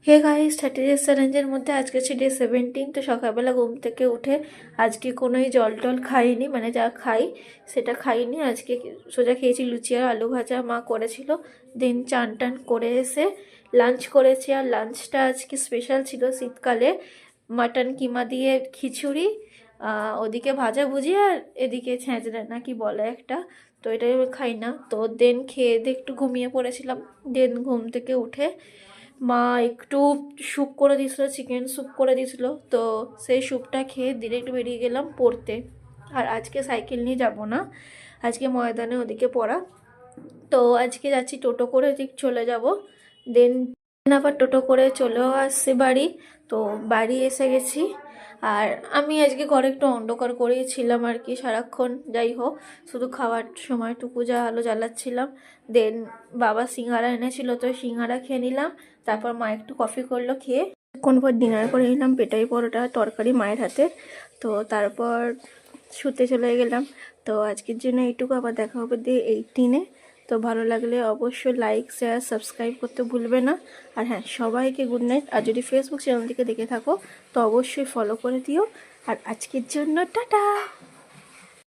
Hey guys, 30 চ্যালেঞ্জের মধ্যে আজকে ছিল ডে 17। তো সকালবেলা ঘুম থেকে উঠে আজকে কোনোই জল টল খাইনি, মানে যা খাই সেটা খাইনি। আজকে সোজা খেয়েছি লুচি আর আলু ভাজা, মা করেছিল। দেন চান টান করে এসে লাঞ্চ করেছি। আর লাঞ্চটা আজকে স্পেশাল ছিল, শীতকালে মাটন কিমা দিয়ে খিচুড়ি, ওদিকে ভাজা ভুজি, আর এদিকে ছ্যাঁচড়া না কি বলে একটা। তো এটাই আমি খাই না। তো দেন খেয়ে দিয়ে একটু ঘুমিয়ে পড়েছিলাম। দেন ঘুম থেকে উঠে মা একটু স্যুপ করে দিয়েছিলো, চিকেন স্যুপ করে দিয়েছিলো। তো সেই স্যুপটা খেয়ে ডিরেক্ট বেরিয়ে গেলাম পড়তে। আর আজকে সাইকেল নিয়ে যাব না, আজকে ময়দানে ওদিকে পড়া। তো আজকে যাচ্ছি টোটো করে ঠিক চলে যাব। দেন আবার টোটো করে চলেও আসছি বাড়ি। তো বাড়ি এসে গেছি। আর আমি আজকে ঘরে একটু অন্ধকার করেছিলাম আর কি সারাক্ষণ। যাই হোক, শুধু খাওয়ার সময়টুকু যা আলো জ্বালাচ্ছিলাম। দেন বাবা সিঙ্গারা এনেছিল, তো সিঙ্গারা খেয়ে নিলাম। তারপর মা একটু কফি করলো, খেয়ে কোন পর ডিনার করে নিলাম পেটাই পরোটা তরকারি মায়ের হাতে। তো তারপর শুতে চলে গেলাম। তো আজকের জন্য এইটুকু, আবার দেখা হবে ডে 18-এ। তো ভালো লাগলে অবশ্যই লাইক শেয়ার সাবস্ক্রাইব করতে ভুলবে না। আর হ্যাঁ, সবাইকে গুড নাইট। আর যদি ফেসবুক চ্যানেল থেকে দেখে থাকো তো অবশ্যই ফলো করে দিও। আর আজকের জন্য টাটা।